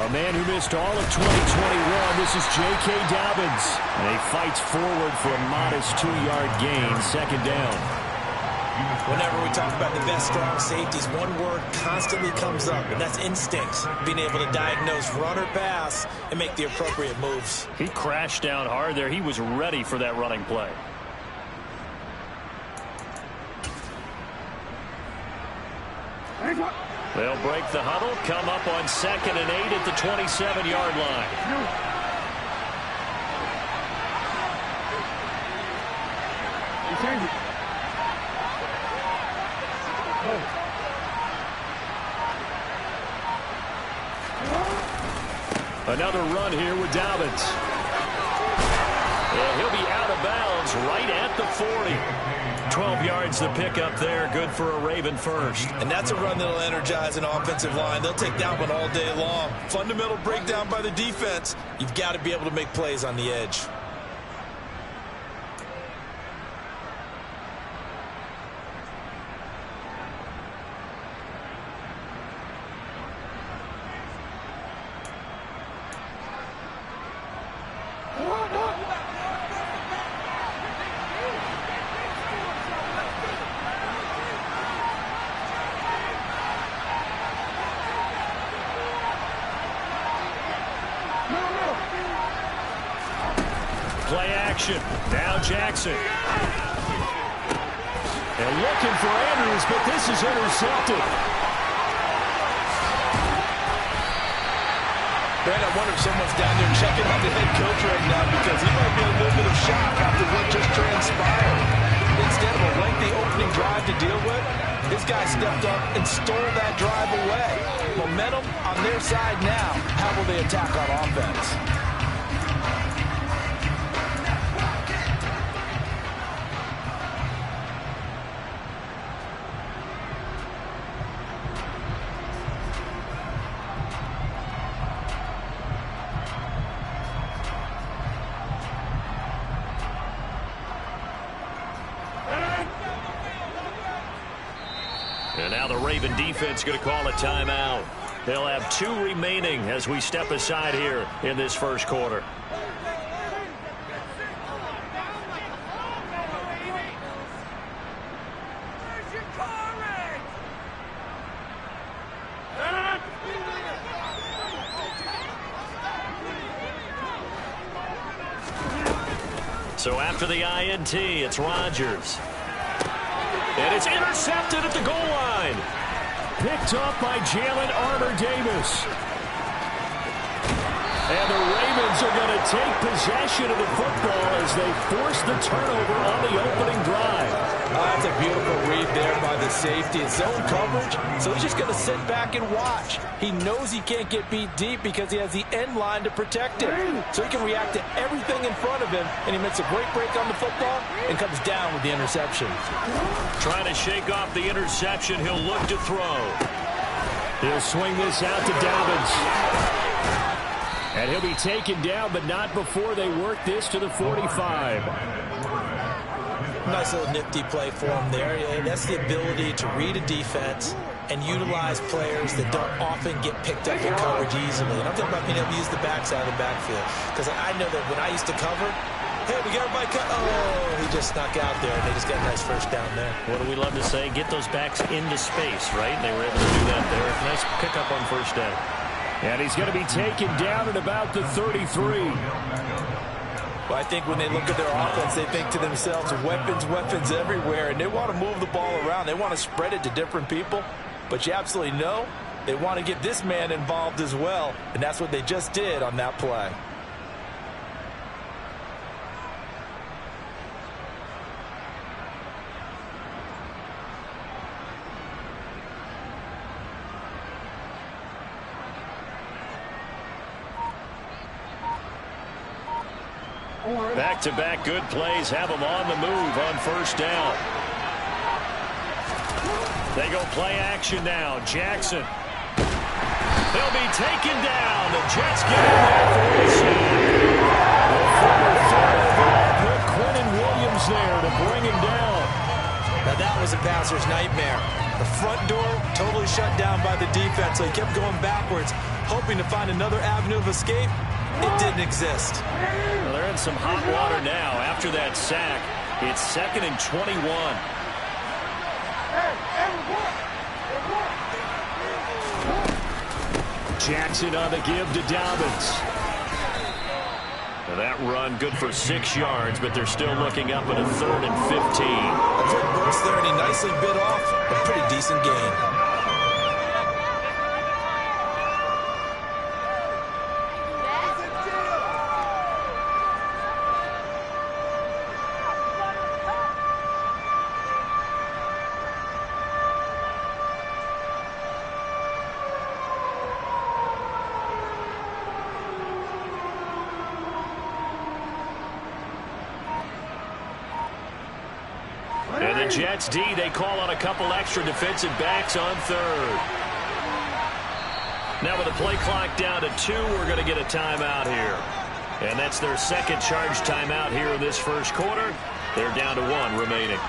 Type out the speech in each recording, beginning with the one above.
A man who missed all of 2021, this is J.K. Dobbins. And he fights forward for a modest 2-yard gain, second down. Whenever we talk about the best strong safeties, one word constantly comes up, and that's instincts. Being able to diagnose run or pass and make the appropriate moves. He crashed down hard there. He was ready for that running play. They'll break the huddle, come up on 2nd and 8 at the 27-yard line. Another run here with Dobbins. And he'll be out of bounds right at the 40. 12 yards to pick up there. Good for a Raven first. And that's a run that'll energize an offensive line. They'll take that one all day long. Fundamental breakdown by the defense. You've got to be able to make plays on the edge. Play action. Now Jackson. And looking for Andrews, but this is intercepted. Brad, I wonder if someone's down there checking out the head coach right now because he might be in a little bit of shock after what just transpired. Instead of a lengthy opening drive to deal with, this guy stepped up and stole that drive away. Momentum on their side now. How will they attack on offense? And now the Raven defense going to call a timeout. They'll have 2 remaining as we step aside here in this first quarter. So after the INT, it's Rodgers. And it's intercepted at the goal line. Picked up by Jalen Armour-Davis. And the Ravens are going to take possession of the football as they force the turnover on the opening drive. That's a beautiful read there by the safety. It's zone coverage, so he's just going to sit back and watch. He knows he can't get beat deep because he has the end line to protect him. So he can react to everything in front of him, and he makes a great break on the football and comes down with the interception. Trying to shake off the interception. He'll look to throw. He'll swing this out to Dobbins. And he'll be taken down, but not before they work this to the 45. Nice little nifty play for him there. Yeah, that's the ability to read a defense and utilize players that don't often get picked up in coverage easily. And I'm talking about being able to use the backside of the backfield. Because I know that when I used to cover, hey, we got everybody cut. Oh, he just snuck out there, and they just got a nice first down there. What do we love to say? Get those backs into space, right? And they were able to do that there. Nice pickup on first down. And he's going to be taken down at about the 33. Well, I think when they look at their offense, they think to themselves, weapons, weapons everywhere, and they want to move the ball around. They want to spread it to different people, but you absolutely know they want to get this man involved as well, and that's what they just did on that play. Back-to-back good plays have them on the move on first down. They go play action now. Jackson. They'll be taken down. The Jets get in there for the sack. The former third overall pick, Quentin Williams there to bring him down. Now that was a passer's nightmare. The front door Totally shut down by the defense, so he kept going backwards, hoping to find another avenue of escape. It didn't exist. Well, they're in some hot water now. After that sack, it's 2nd and 21. Jackson on the give to Dobbins. Now that run good for 6 yards, but they're still looking up at a 3rd and 15. A quick burst there, and he nicely bit off a pretty decent gain. And the Jets D, they call on a couple extra defensive backs on 3rd. Now with the play clock down to 2, we're going to get a timeout here. And that's their second charge timeout here in this first quarter. They're down to 1 remaining.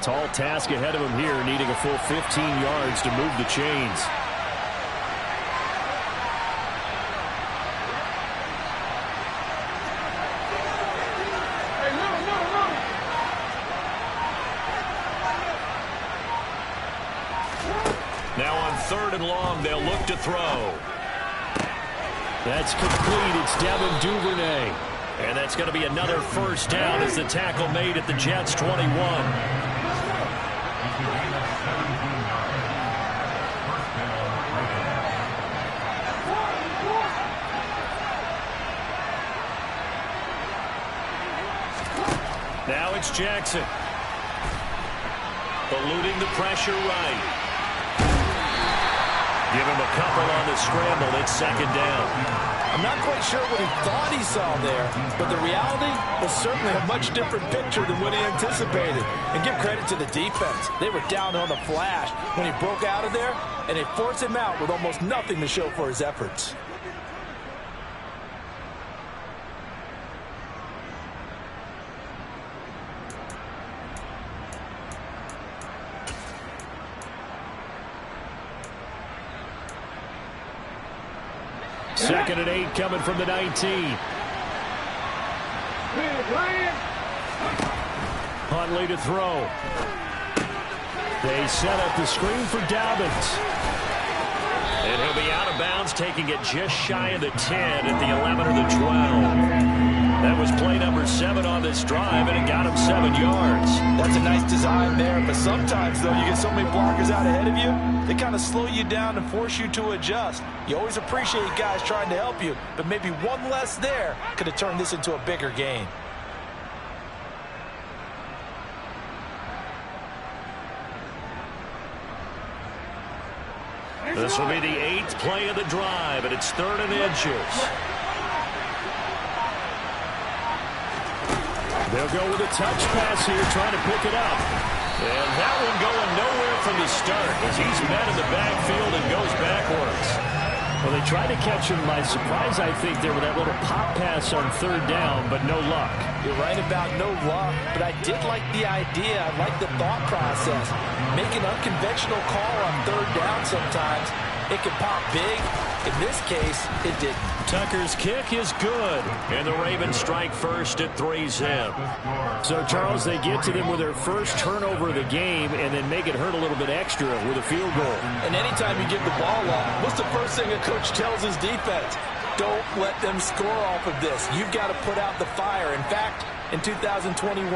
Tall task ahead of him here, needing a full 15 yards to move the chains. Now on 3rd and long, they'll look to throw. That's complete. It's Devin Duvernay. And that's going to be another first down as the tackle made at the Jets' 21. Now it's Jackson. Eluding the pressure right. Give him a couple on the scramble. It's 2nd down. I'm not quite sure what he thought he saw there, but the reality was certainly a much different picture than what he anticipated. And give credit to the defense. They were down on the flash when he broke out of there, and they forced him out with almost nothing to show for his efforts. Second and 8 coming from the 19. Huntley to throw. They set up the screen for Dobbins. And he'll be out of bounds, taking it just shy of the 10 at the 11 or the 12. That was play number 7 on this drive, and it got him 7 yards. That's a nice design there, but sometimes, though, you get so many blockers out ahead of you, they kind of slow you down and force you to adjust. You always appreciate guys trying to help you, but maybe one less there could have turned this into a bigger gain. This will be the 8th play of the drive, and it's 3rd and inches. They'll go with a touch pass here, trying to pick it up. And that one going nowhere from the start as he's met in the backfield and goes backwards. Well, they tried to catch him by surprise, I think, there with that little pop pass on 3rd down, but no luck. You're right about no luck, but I did like the idea. I like the thought process. Make an unconventional call on 3rd down sometimes. It can pop big. In this case, it didn't. Tucker's kick is good, and the Ravens strike first at 3-zip. So, Charles, they get to them with their first turnover of the game and then make it hurt a little bit extra with a field goal. And anytime you give the ball up, what's the first thing a coach tells his defense? Don't let them score off of this. You've got to put out the fire. In fact, in 2021,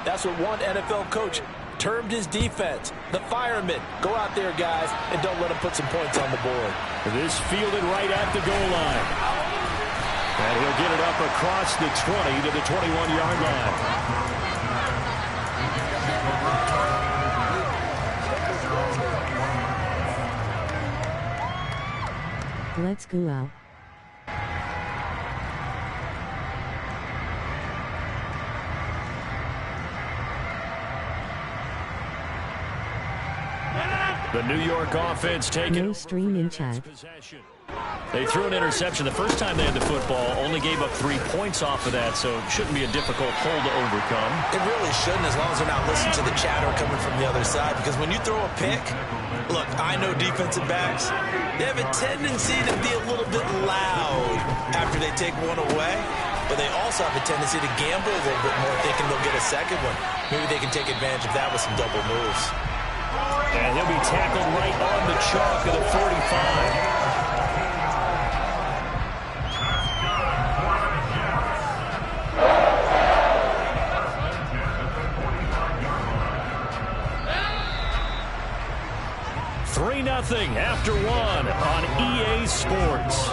that's what one NFL coach termed his defense. The firemen. Go out there, guys, and don't let them put some points on the board. This fielded right at the goal line. And he'll get it up across the 20 to the 21-yard line. Let's go out. The New York offense taking No stream in chat. possession. They threw an interception the first time they had the football, only gave up 3 points off of that, so it shouldn't be a difficult hole to overcome. It really shouldn't, as long as they're not listening to the chatter coming from the other side, because when you throw a pick, look, I know defensive backs, they have a tendency to be a little bit loud after they take one away, but they also have a tendency to gamble a little bit more, thinking they'll get a second one. Maybe they can take advantage of that with some double moves. And he'll be tackled right on the chalk of the 45. Nothing after one on EA Sports.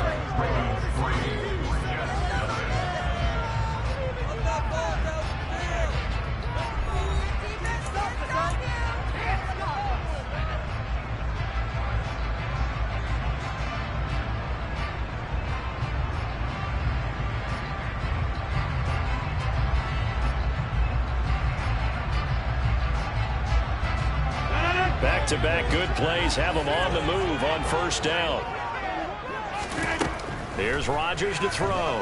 Back-to-back good plays have them on the move on first down. Here's Rodgers to throw.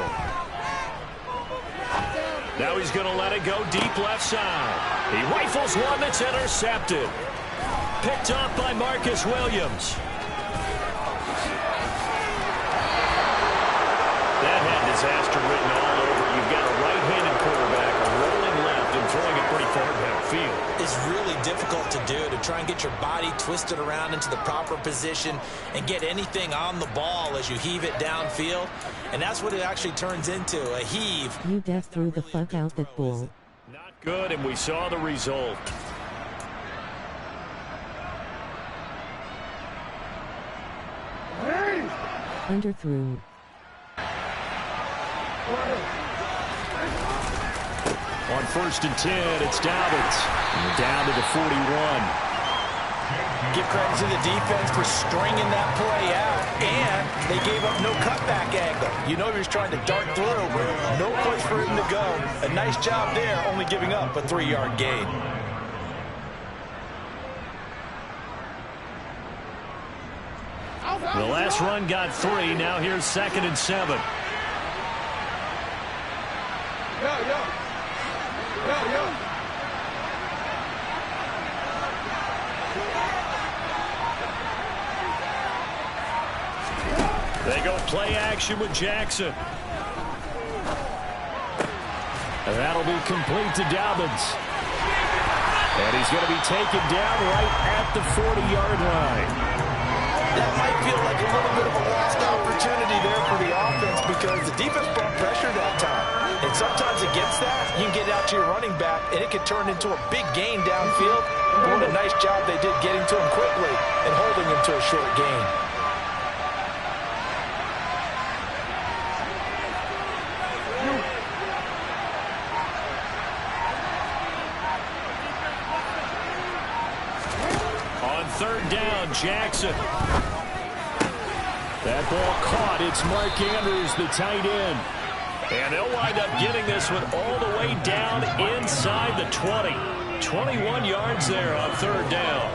Now he's going to let it go deep left side. He rifles one that's intercepted. Picked off by Marcus Williams. That had disaster written all over. You've got a right-handed quarterback rolling left and throwing it pretty far downfield. It's really difficult to do, to try and get your body twisted around into the proper position and get anything on the ball as you heave it downfield. And that's what it actually turns into, a heave. You def threw the fuck out that ball. Not good, and we saw the result. Underthrew. On 1st and 10, it's Dobbins. Down to the 41. Give credit to the defense for stringing that play out, and they gave up no cutback angle. You know he was trying to dart through, no place for him to go. A nice job there, only giving up a 3-yard gain. The last run got 3. Now here's 2nd and 7. They go play action with Jackson. And that'll be complete to Dobbins. And he's going to be taken down right at the 40-yard line. That might feel like a little bit of a lost opportunity there for the offense because the defense brought pressure that time. And sometimes against that, you can get out to your running back, and it can turn into a big gain downfield. But what a nice job they did getting to him quickly and holding him to a short gain. On 3rd down, Jackson. That ball caught. It's Mark Andrews, the tight end. And they'll wind up getting this one all the way down inside the 20. 21 yards there on 3rd down.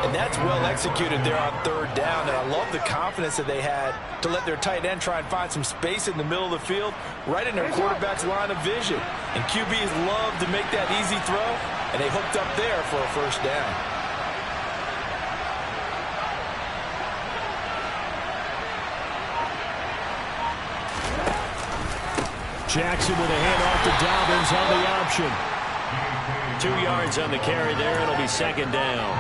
And that's well executed there on 3rd down. And I love the confidence that they had to let their tight end try and find some space in the middle of the field, right in their quarterback's line of vision. And QBs love to make that easy throw, and they hooked up there for a 1st down. Jackson with a handoff to Dobbins on the option. 2 yards on the carry there. It'll be 2nd down.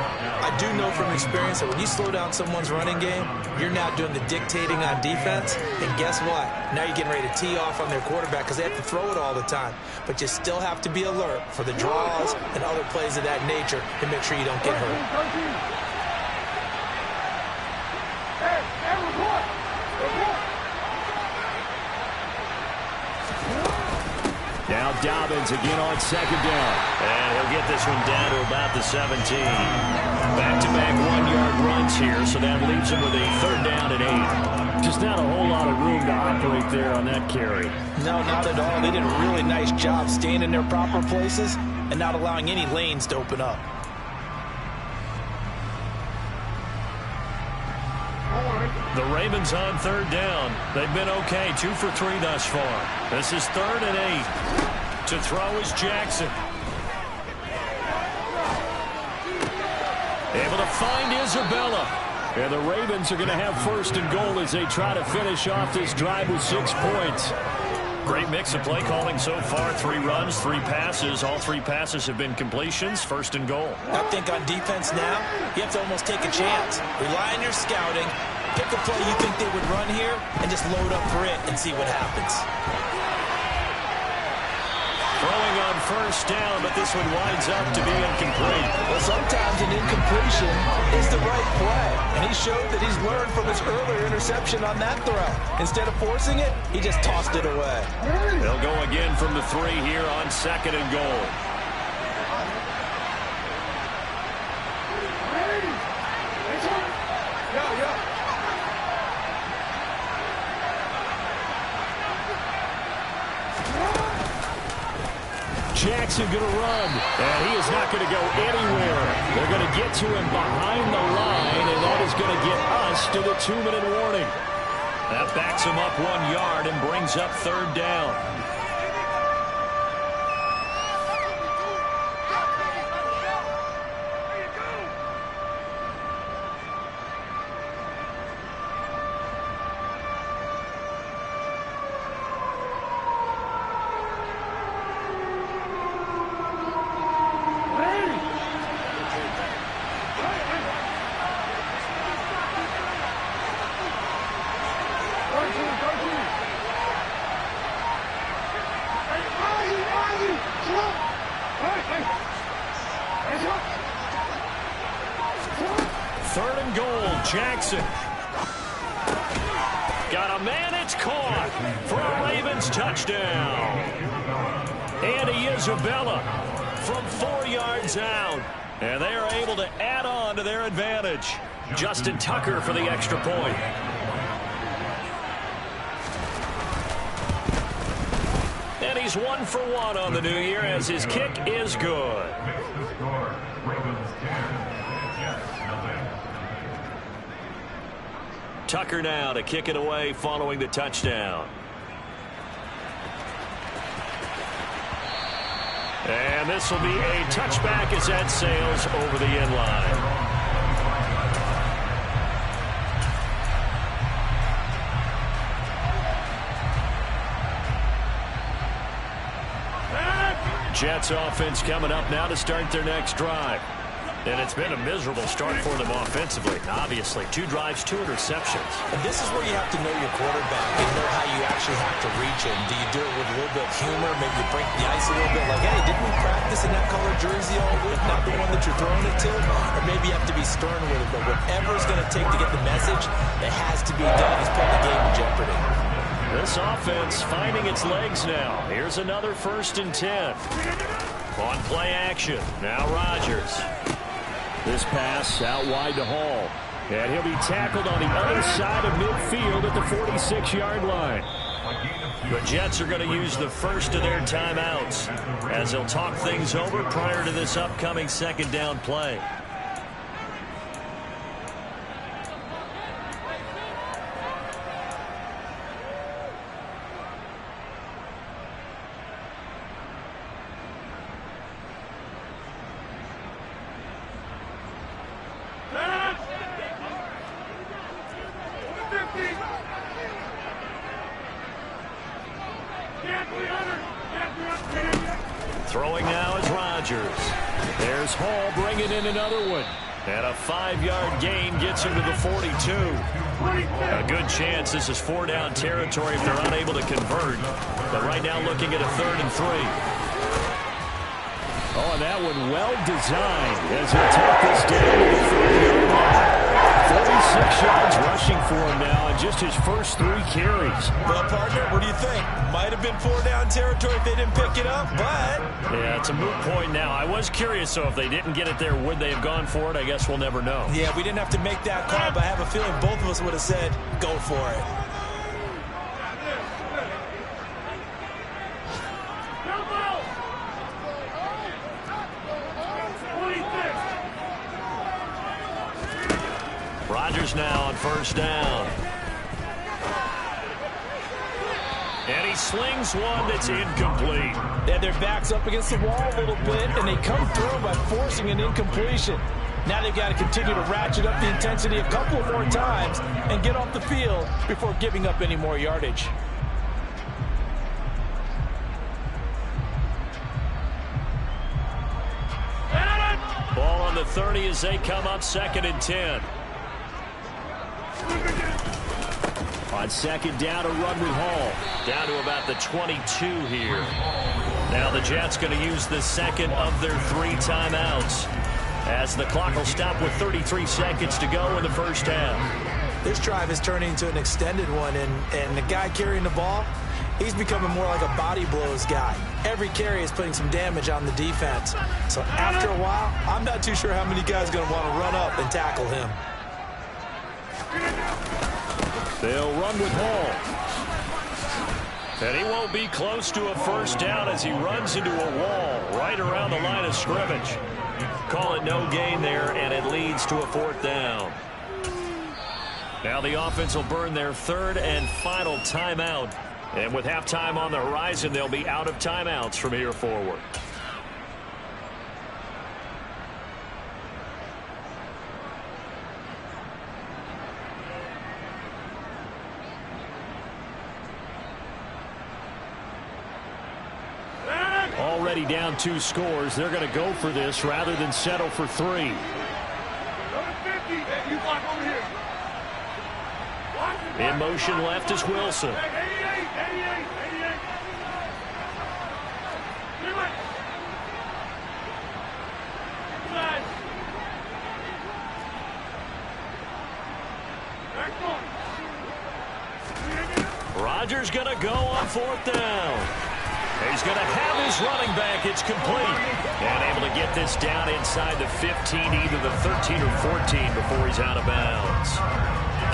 I do know from experience that when you slow down someone's running game, you're now doing the dictating on defense. And guess what? Now you're getting ready to tee off on their quarterback because they have to throw it all the time. But you still have to be alert for the draws and other plays of that nature to make sure you don't get hurt. Now Dobbins again on 2nd down. And he'll get this one down to about the 17. Back-to-back 1-yard runs here, so that leaves him with a 3rd down and 8. Just not a whole lot of room to operate there on that carry. No, not at all. They did a really nice job staying in their proper places and not allowing any lanes to open up. The Ravens on third down. They've been okay, 2 for 3 thus far. This is 3rd and 8. To throw is Jackson. Able to find Isabella. And the Ravens are going to have 1st and goal as they try to finish off this drive with 6 points. Great mix of play calling so far. 3 runs, 3 passes. All 3 passes have been completions. 1st and goal. I think on defense now, you have to almost take a chance. Rely on your scouting. Pick a play you think they would run here and just load up for it and see what happens. Throwing on 1st down, but this one winds up to be incomplete. Well, sometimes an incompletion is the right play. And he showed that he's learned from his earlier interception on that throw. Instead of forcing it, he just tossed it away. They'll go again from the 3 here on 2nd and goal. Jackson going to run, and he is not going to go anywhere. They're going to get to him behind the line, and that is going to get us to the 2-minute warning. That backs him up 1 yard and brings up 3rd down. Jackson. Got a man, it's caught for a Ravens touchdown. Andy Isabella from 4 yards out. And they are able to add on to their advantage. Justin Tucker for the extra point. And he's 1 for 1 on the new year as his kick is good. Tucker now to kick it away following the touchdown. And this will be a touchback as that sails over the end line. Jets offense coming up now to start their next drive. And it's been a miserable start for them offensively. Obviously, 2 drives, 2 interceptions. And this is where you have to know your quarterback and know how you actually have to reach him. Do you do it with a little bit of humor? Maybe you break the ice a little bit. Like, hey, didn't we practice in that color jersey all week? Not the one that you're throwing it to? Or maybe you have to be stern with it. But whatever it's going to take to get the message, it has to be done. He's putting the game in jeopardy. This offense finding its legs now. Here's another 1st and 10. On play action. Now Rodgers. This pass out wide to Hall. And he'll be tackled on the other side of midfield at the 46-yard line. The Jets are going to use the first of their timeouts as they'll talk things over prior to this upcoming 2nd down play. Throwing now is Rodgers. There's Hall bringing in another one. And a 5-yard gain gets him to the 42. A good chance this is 4-down territory if they're unable to convert. But right now looking at a 3rd and 3. Oh, and that one well designed as he'll take this down to the 40-yard line. 46 yards rushing for him now in just his first 3 carries. Well, partner, what do you think? Might have been 4-down territory if they didn't pick it up, but... Yeah, it's a moot point now. I was curious, so if they didn't get it there, would they have gone for it? I guess we'll never know. Yeah, we didn't have to make that call, but I have a feeling both of us would have said, go for it. Rodgers now on first down. And he slings one that's incomplete. And their back's up against the wall a little bit, and they come through by forcing an incompletion. Now they've got to continue to ratchet up the intensity a couple more times and get off the field before giving up any more yardage. Ball on the 30 as they come up 2nd and 10. On 2nd down, a run with Hall. Down to about the 22 here. Now the Jets going to use the second of their 3 timeouts, as the clock will stop with 33 seconds to go in the first half. This drive is turning into an extended one, and the guy carrying the ball, he's becoming more like a body blows guy. Every carry is putting some damage on the defense. So after a while, I'm not too sure how many guys are going to want to run up and tackle him. They'll run with Hall. And he won't be close to a first down as he runs into a wall right around the line of scrimmage. Call it no gain there, and it leads to a 4th down. Now the offense will burn their 3rd and final timeout. And with halftime on the horizon, they'll be out of timeouts from here forward. Already down 2 scores. They're going to go for this rather than settle for 3. In motion left is Wilson. Rodgers going to go on 4th down. He's going to have his running back. It's complete. And able to get this down inside the 15, either the 13 or 14 before he's out of bounds.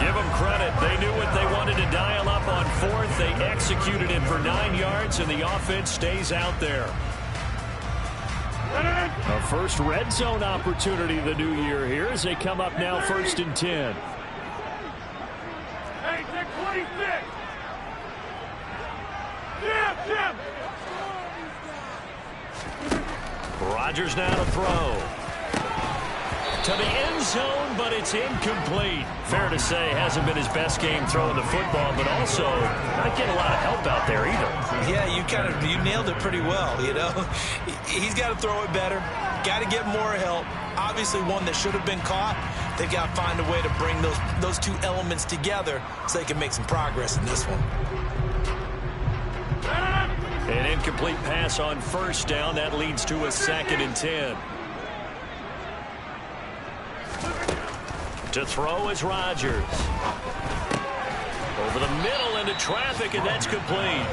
Give them credit. They knew what they wanted to dial up on 4th. They executed it for 9 yards, and the offense stays out there. A first red zone opportunity of the new year here as they come up now 1st and 10. Hey, take 26. Jim. Rodgers now to throw. To the end zone, but it's incomplete. Fair to say, hasn't been his best game throwing the football, but also not getting a lot of help out there either. Yeah, you nailed it pretty well, you know. He's got to throw it better. Got to get more help. Obviously one that should have been caught. They've got to find a way to bring those 2 elements together so they can make some progress in this one. An incomplete pass on 1st down. That leads to a 2nd and 10. To throw is Rodgers. Over the middle into traffic, and that's complete.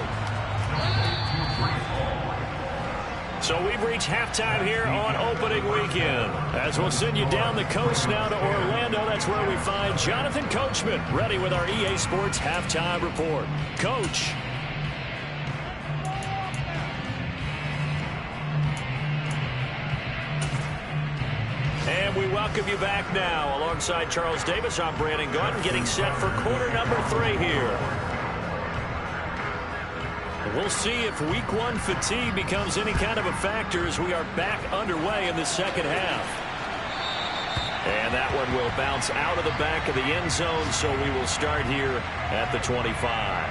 So we've reached halftime here on opening weekend. As we'll send you down the coast now to Orlando, that's where we find Jonathan Coachman ready with our EA Sports halftime report. Coach. And we welcome you back now. Alongside Charles Davis, I'm Brandon Gordon, getting set for quarter number 3 here. We'll see if week 1 fatigue becomes any kind of a factor as we are back underway in the second half. And that one will bounce out of the back of the end zone, so we will start here at the 25.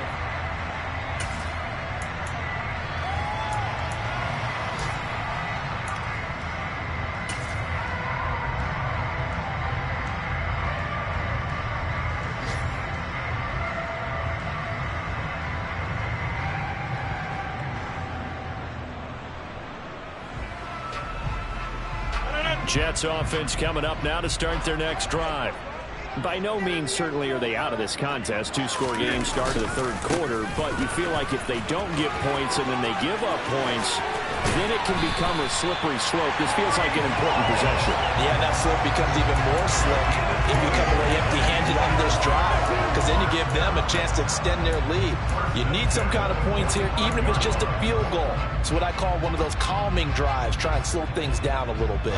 Jets offense coming up now to start their next drive. By no means certainly are they out of this contest. 2-score game start of the 3rd quarter, but you feel like if they don't get points and then they give up points, then it can become a slippery slope. This feels like an important possession. Yeah, that slope becomes even more slick if you come away empty-handed on this drive, because then you give them a chance to extend their lead. You need some kind of points here, even if it's just a field goal. It's what I call one of those calming drives. Try and slow things down a little bit.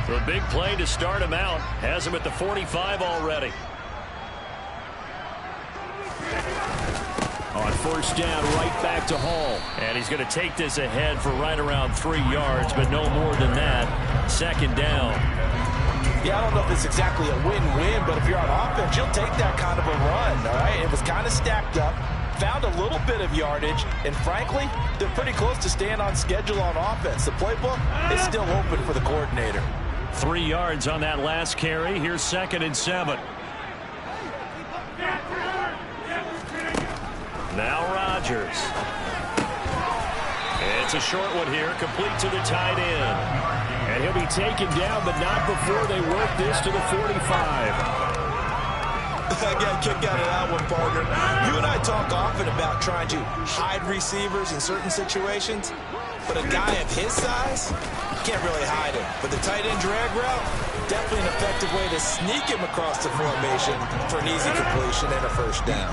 The big play to start him out has him at the 45 already. On first down, right back to Hall. And he's going to take this ahead for right around 3 yards, but no more than that. Second down. Yeah, I don't know if it's exactly a win-win, but if you're on offense, you'll take that kind of a run, all right? It was kind of stacked up, found a little bit of yardage, and frankly, they're pretty close to staying on schedule on offense. The playbook is still open for the coordinator. 3 yards on that last carry. Here's 2nd and 7. Now Rodgers. It's a short one here, complete to the tight end. And he'll be taken down, but not before they work this to the 45. I got a kick out of that one, partner. You and I talk often about trying to hide receivers in certain situations, but a guy of his size can't really hide him. But the tight end drag route, definitely an effective way to sneak him across the formation for an easy completion and a first down.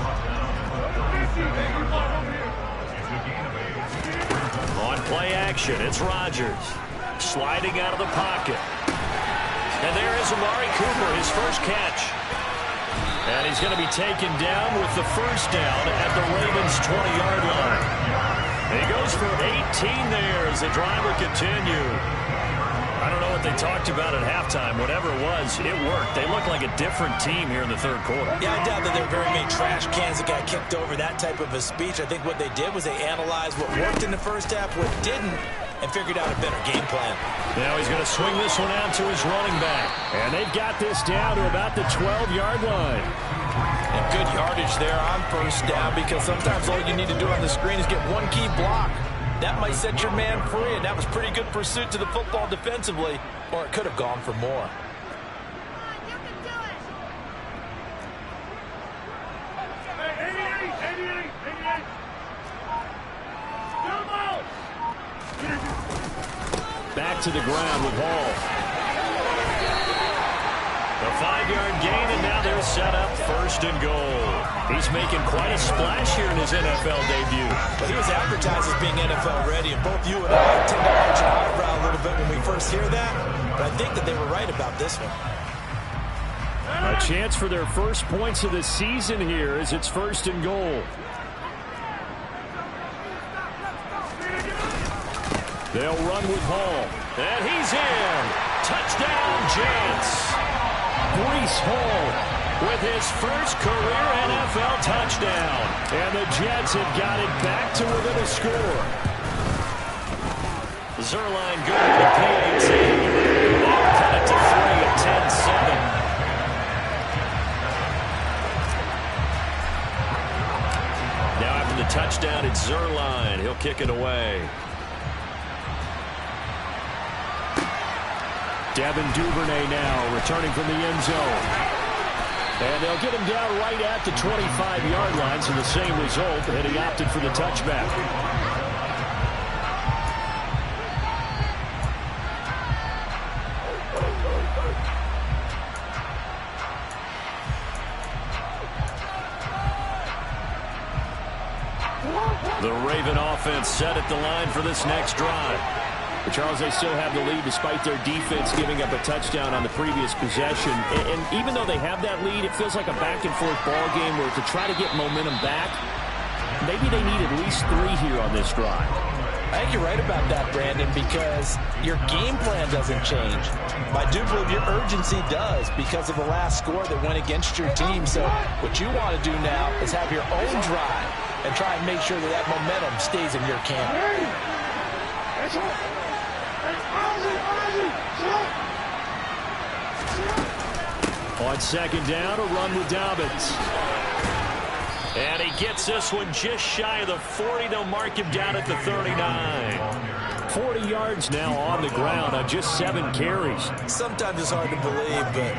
On play action, it's Rodgers. Sliding out of the pocket. And there is Amari Cooper, his first catch. And he's going to be taken down with the first down at the Ravens' 20-yard line. He goes for 18 there as the drive will continue. I don't know what they talked about at halftime. Whatever it was, it worked. They look like a different team here in the third quarter. Yeah, I doubt that there were very many trash cans that got kicked over, that type of a speech. I think what they did was they analyzed what worked in the first half, what didn't, and figured out a better game plan. Now he's going to swing this one out to his running back. And they've got this down to about the 12-yard line. And good yardage there on first down, because sometimes all you need to do on the screen is get one key block. That might set your man free, and that was pretty good pursuit to the football defensively, or it could have gone for more. Back to the ground with Hall. A 5-yard gain, and now they're set up 1st and goal. He's making quite a splash here in his NFL debut. But he was advertised as being NFL ready, and both you and I tend to arch an eyebrow a little bit when we first hear that. But I think that they were right about this one. A chance for their first points of the season here as it's 1st and goal. They'll run with Hall. And he's in. Touchdown, Jets. Breece Hall with his first career NFL touchdown. And the Jets have got it back to within a score. Zerline good at the PAT. Cut it to 3 at 10-7. Now after the touchdown, it's Zerline. He'll kick it away. Devin Duvernay now returning from the end zone. And they'll get him down right at the 25-yard line, so the same result, and he opted for the touchback. The Raven offense set at the line for this next drive. But Charles, they still have the lead despite their defense giving up a touchdown on the previous possession. And even though they have that lead, it feels like a back-and-forth ball game where to try to get momentum back, maybe they need at least 3 here on this drive. I think you're right about that, Brandon, because your game plan doesn't change. I do believe your urgency does because of the last score that went against your team. So what you want to do now is have your own drive and try and make sure that that momentum stays in your camp. On second down, a run with Dobbins. And he gets this one just shy of the 40. They'll mark him down at the 39. 40 yards now on the ground on just 7 carries. Sometimes it's hard to believe, but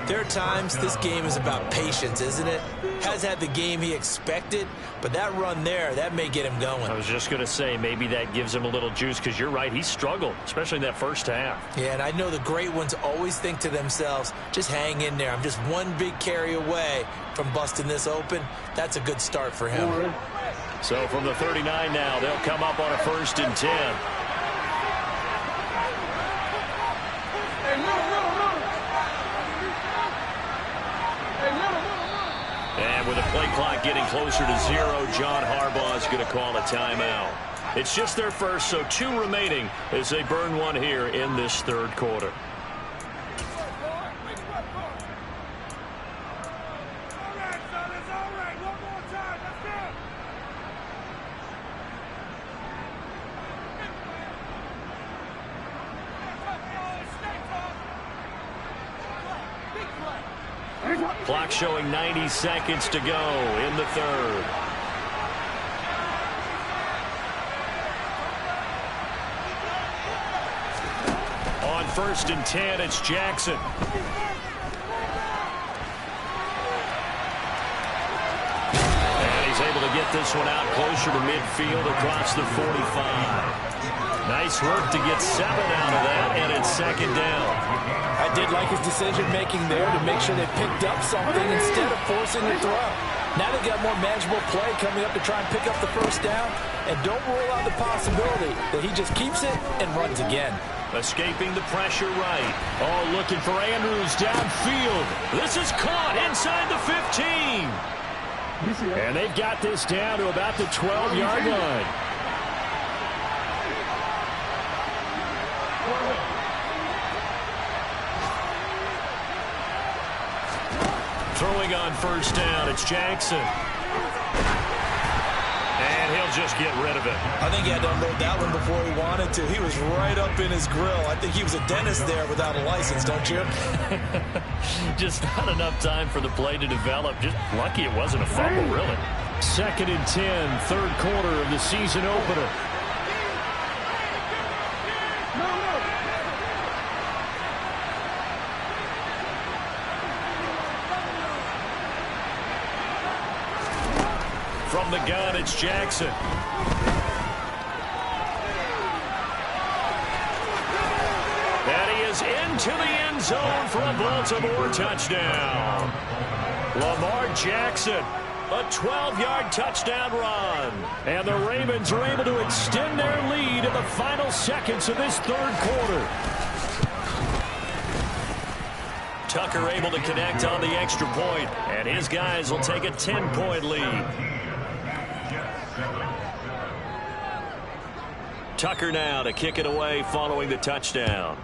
there are times this game is about patience, isn't it? Has had the game he expected, but that run there, that may get him going. I was just going to say, maybe that gives him a little juice, because you're right, he struggled, especially in that first half. Yeah, and I know the great ones always think to themselves, just hang in there. I'm just one big carry away from busting this open. That's a good start for him. So from the 39 now, they'll come up on a 1st and 10. Play clock getting closer to 0. John Harbaugh is going to call a timeout. It's just their first, so 2 remaining as they burn one here in this third quarter. Clock showing 90 seconds to go in the third. On 1st and 10, it's Jackson. And he's able to get this one out closer to midfield across the 45. Nice work to get 7 out of that, and it's 2nd down. I did like his decision-making there to make sure they picked up something instead of forcing the throw. Now they got more manageable play coming up to try and pick up the 1st down, and don't rule out the possibility that he just keeps it and runs again. Escaping the pressure right. Oh, looking for Andrews downfield. This is caught inside the 15. And they've got this down to about the 12-yard line. Throwing on 1st down, it's Jackson. And he'll just get rid of it. I think he had to unload that one before he wanted to. He was right up in his grill. I think he was a dentist there without a license, don't you? Just not enough time for the play to develop. Just lucky it wasn't a fumble, really. 2nd and 10, third quarter of the season opener. From the gun, it's Jackson. And he is into the end zone for a Baltimore touchdown. Lamar Jackson, a 12-yard touchdown run. And the Ravens are able to extend their lead in the final seconds of this third quarter. Tucker able to connect on the extra point, and his guys will take a 10-point lead. Tucker now to kick it away following the touchdown.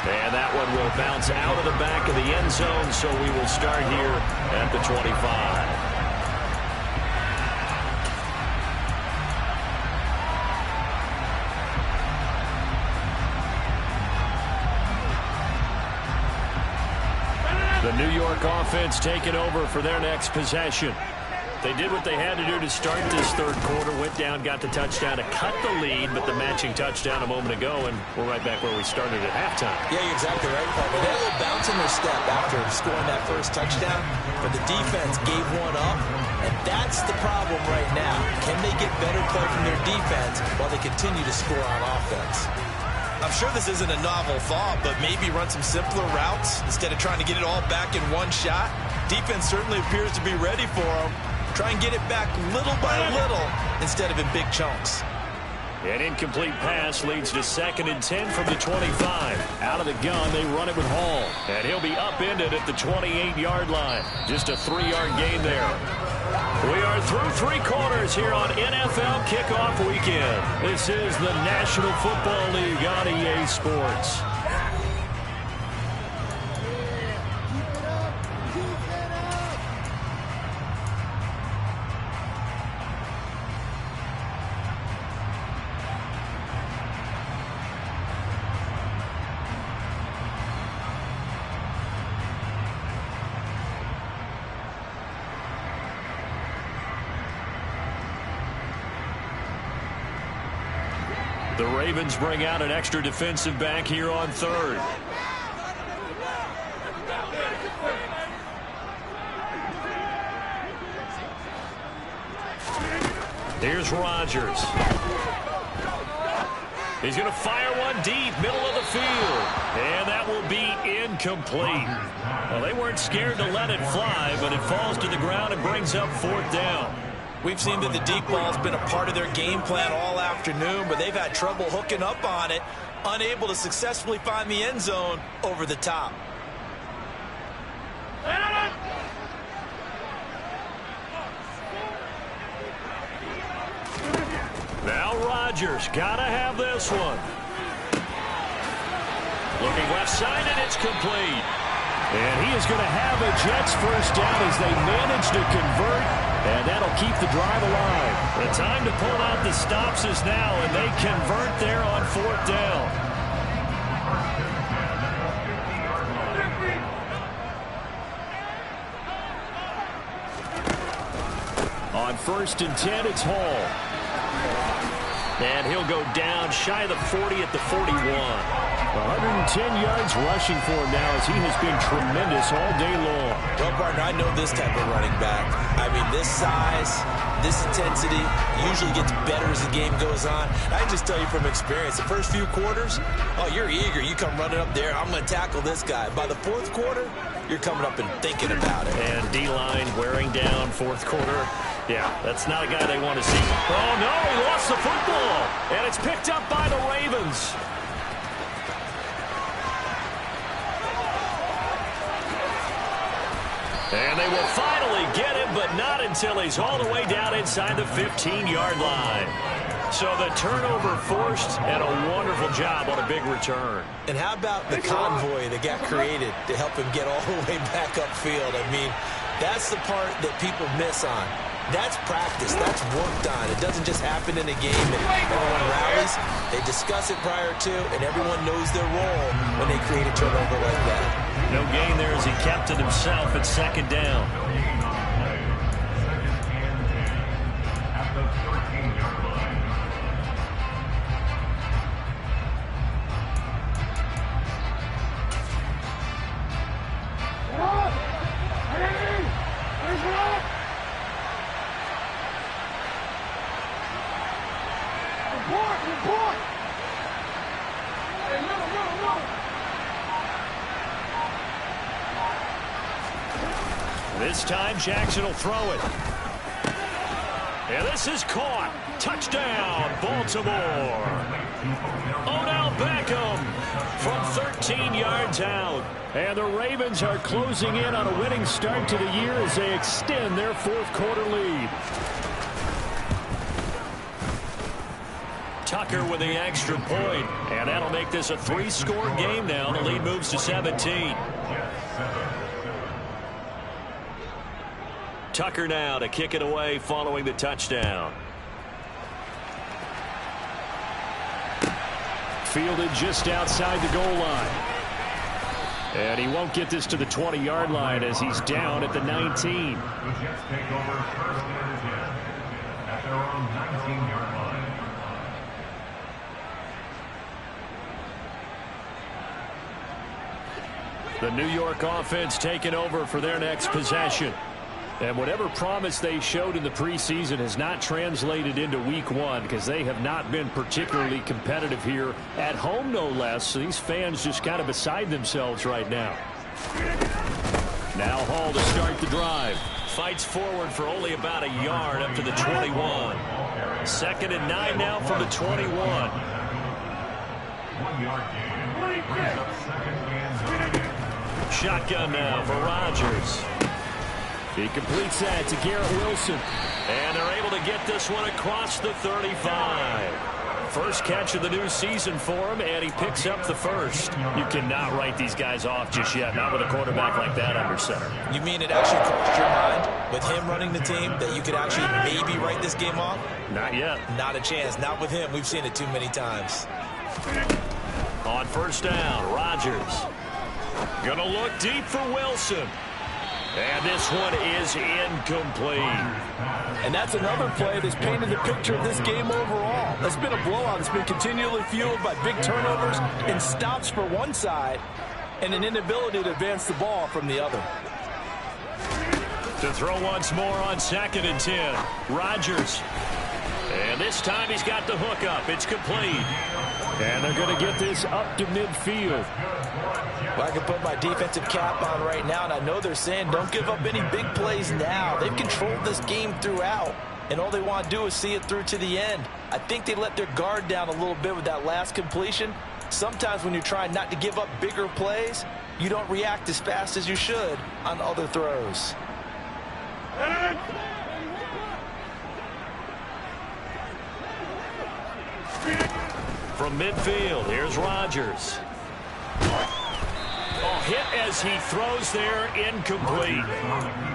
And that one will bounce out of the back of the end zone, so we will start here at the 25. The New York offense taking over for their next possession. They did what they had to do to start this third quarter. Went down, got the touchdown to cut the lead, but the matching touchdown a moment ago, and we're right back where we started at halftime. Yeah, you're exactly right, Paul. They had a little bounce in their step after scoring that first touchdown, but the defense gave one up, and that's the problem right now. Can they get better play from their defense while they continue to score on offense? I'm sure this isn't a novel thought, but maybe run some simpler routes instead of trying to get it all back in one shot. Defense certainly appears to be ready for them. Try and get it back little by little instead of in big chunks. An incomplete pass leads to 2nd and 10 from the 25. Out of the gun, they run it with Hall. And he'll be upended at the 28-yard line. Just a 3-yard gain there. We are through 3 quarters here on NFL Kickoff Weekend. This is the National Football League on EA Sports. The Ravens bring out an extra defensive back here on 3rd. Here's Rodgers. He's going to fire one deep, middle of the field. And that will be incomplete. Well, they weren't scared to let it fly, but it falls to the ground and brings up 4th down. We've seen that the deep ball's been a part of their game plan all afternoon, but they've had trouble hooking up on it, unable to successfully find the end zone over the top. Now Rodgers, gotta have this one. Looking left side, and it's complete. And he is going to have a Jets first down as they manage to convert, and that'll keep the drive alive. The time to pull out the stops is now, and they convert there on 4th down. On 1st and 10, it's Hall. And he'll go down shy of the 40 at the 41. 110 yards rushing for him now as he has been tremendous all day long. Well, partner, I know this type of running back. I mean, this size, this intensity usually gets better as the game goes on. I can just tell you from experience, the first few quarters, oh, you're eager. You come running up there, I'm going to tackle this guy. By the 4th quarter, you're coming up and thinking about it. And D-line wearing down 4th quarter. Yeah, that's not a guy they want to see. Oh, no, he lost the football. And it's picked up by the Ravens. And they will finally get him, but not until he's all the way down inside the 15-yard line. So the turnover forced, and a wonderful job on a big return. And how about the convoy that got created to help him get all the way back upfield? I mean, that's the part that people miss on. That's practice. That's worked on. It doesn't just happen in a game and everyone rallies. They discuss it prior to, and everyone knows their role when they create a turnover like that. No gain there as he kept it himself at 2nd down. This time Jackson will throw it. And this is caught. Touchdown, Baltimore. Odell Beckham from 13 yards out. And the Ravens are closing in on a winning start to the year as they extend their 4th quarter lead. Tucker with the extra point. And that'll make this a 3-score game now. The lead moves to 17. Tucker now to kick it away following the touchdown. Fielded just outside the goal line. And he won't get this to the 20-yard line as he's down at the 19. The Jets take over first and 10 at their own 19-yard line. The New York offense taking over for their next possession. And whatever promise they showed in the preseason has not translated into week 1 because they have not been particularly competitive here at home, no less. So these fans just kind of beside themselves right now. Now Hall to start the drive. Fights forward for only about a yard up to the 21. 2nd and 9 now from the 21. 1-yard gain. Brings up 2nd and 9. Shotgun now for Rodgers. He completes that to Garrett Wilson. And they're able to get this one across the 35. First catch of the new season for him, and he picks up the first. You cannot write these guys off just yet, not with a quarterback like that under center. You mean it actually crossed your mind with him running the team that you could actually maybe write this game off? Not yet. Not a chance. Not with him. We've seen it too many times. On 1st down, Rodgers. Gonna look deep for Wilson. And this one is incomplete. And that's another play that's painted the picture of this game overall. That's been a blowout. It's been continually fueled by big turnovers and stops for one side and an inability to advance the ball from the other. To throw once more on 2nd and 10. Rodgers. And this time he's got the hook up. It's complete. And they're going to get this up to midfield. Well, I can put my defensive cap on right now, and I know they're saying don't give up any big plays now. They've controlled this game throughout, and all they want to do is see it through to the end. I think they let their guard down a little bit with that last completion. Sometimes when you're trying not to give up bigger plays, you don't react as fast as you should on other throws. from midfield. Here's Rodgers. Oh, hit as he throws there, incomplete.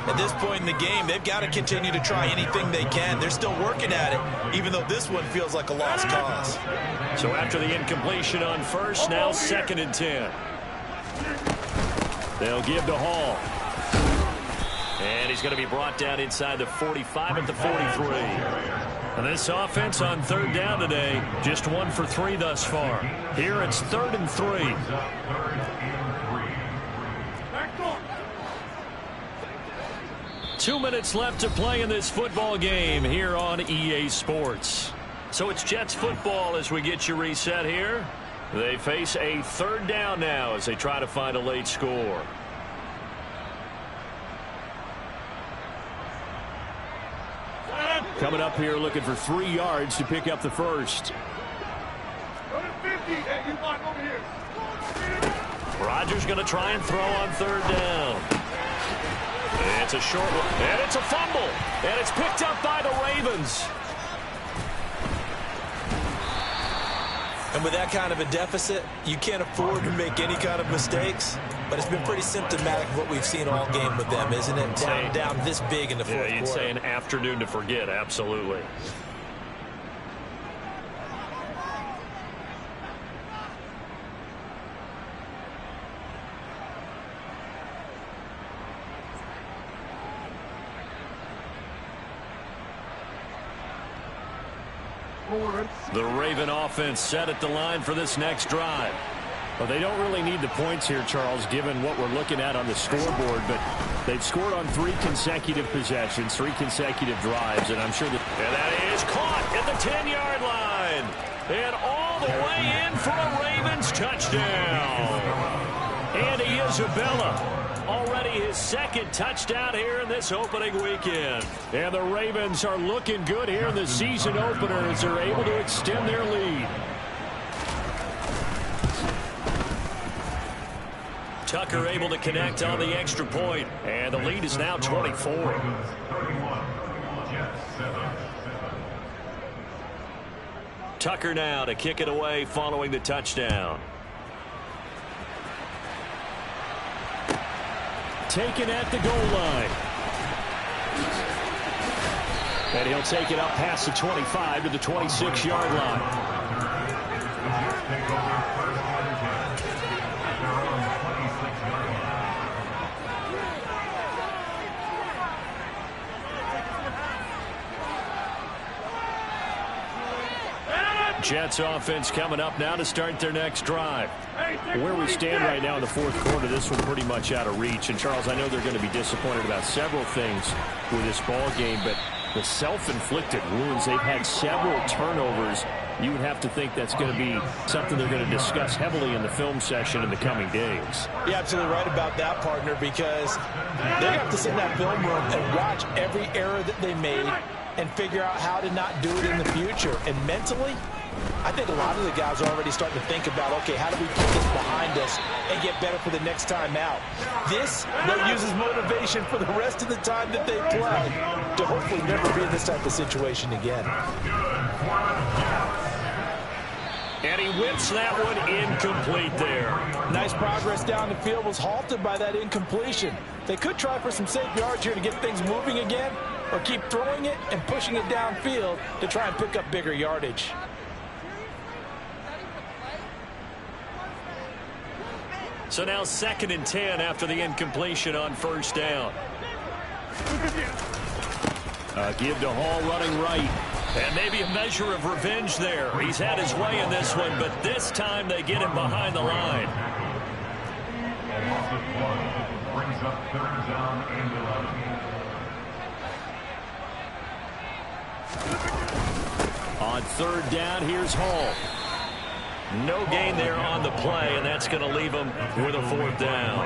At this point in the game, they've got to continue to try anything they can. They're still working at it, even though this one feels like a lost cause. So after the incompletion on first, now 2nd and 10. They'll give to Hall. And he's going to be brought down inside the 45 at the 43. And this offense on 3rd down today, just 1 for 3 thus far. Here it's 3rd and 3. 2 minutes left to play in this football game here on EA Sports. So it's Jets football as we get you reset here. They face a 3rd down now as they try to find a late score. Coming up here looking for 3 yards to pick up the first. Rodgers going to try and throw on 3rd down. It's a short one, and it's a fumble, and it's picked up by the Ravens. And with that kind of a deficit, you can't afford to make any kind of mistakes. But it's been pretty symptomatic of what we've seen all game with them, isn't it? Down this big in the fourth quarter. You'd say an afternoon to forget, absolutely. The Raven offense set at the line for this next drive. Well, they don't really need the points here, Charles, given what we're looking at on the scoreboard, but they've scored on 3 consecutive possessions, 3 consecutive drives, and I'm sure that... And that is caught at the 10-yard line. And all the way in for a Ravens touchdown. Andy Isabella. Already his 2nd touchdown here in this opening weekend. And the Ravens are looking good here in the season opener as they're able to extend their lead. Tucker able to connect on the extra point, and the lead is now 24. Tucker now to kick it away following the touchdown. Taken at the goal line. And he'll take it up past the 25 to the 26-yard line. Jets offense coming up now to start their next drive. Where we stand right now in the fourth quarter, this one pretty much out of reach. And, Charles, I know they're going to be disappointed about several things with this ball game, but the self-inflicted wounds, they've had several turnovers. You would have to think that's going to be something they're going to discuss heavily in the film session in the coming days. You're absolutely right about that, partner, because they have to sit in that film room and watch every error that they made and figure out how to not do it in the future. And mentally, I think a lot of the guys are already starting to think about, okay, how do we put this behind us and get better for the next time out? This, they'll use as motivation for the rest of the time that they play to hopefully never be in this type of situation again. And he whips that one incomplete there. Nice progress down the field, was halted by that incompletion. They could try for some safe yards here to get things moving again, or keep throwing it and pushing it downfield to try and pick up bigger yardage. So now 2nd and 10 after the incompletion on first down. Give to Hall running right. And maybe a measure of revenge there. He's had his way in this one, but this time they get him behind the line. Brings up 3rd down and 11. On 3rd down, here's Hall. No gain there on the play, and that's going to leave him with a 4th down.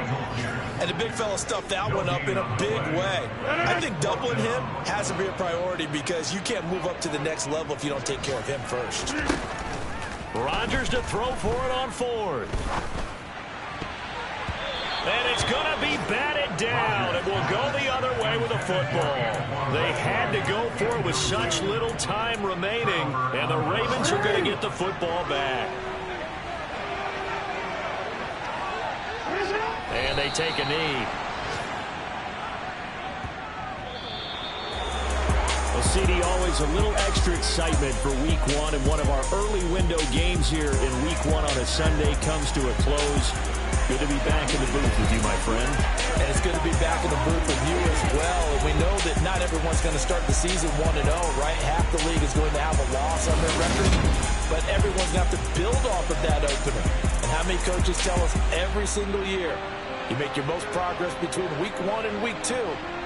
And the big fella stuffed that one up in a big way. I think doubling him has to be a priority because you can't move up to the next level if you don't take care of him first. Rodgers to throw for it on 4th. And it's going to be batted down. It will go the other way with a football. They had to go for it with such little time remaining, and the Ravens are going to get the football back. And they take a knee. Well, CD, always a little extra excitement for Week 1, and one of our early window games here in Week 1 on a Sunday comes to a close. Good to be back in the booth with you, my friend. And it's good to be back in the booth with you as well. And we know that not everyone's going to start the season 1-0, right? Half the league is going to have a loss on their record. But everyone's going to have to build off of that opener. And how many coaches tell us every single year, you make your most progress between Week 1 and Week 2.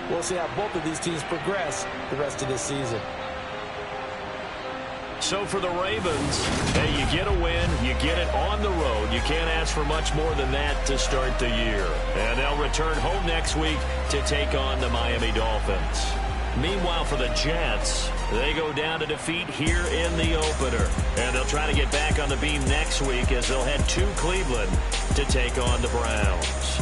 We'll see how both of these teams progress the rest of this season. So for the Ravens, hey, you get a win, you get it on the road. You can't ask for much more than that to start the year. And they'll return home next week to take on the Miami Dolphins. Meanwhile, for the Jets, they go down to defeat here in the opener. And they'll try to get back on the beam next week as they'll head to Cleveland to take on the Browns.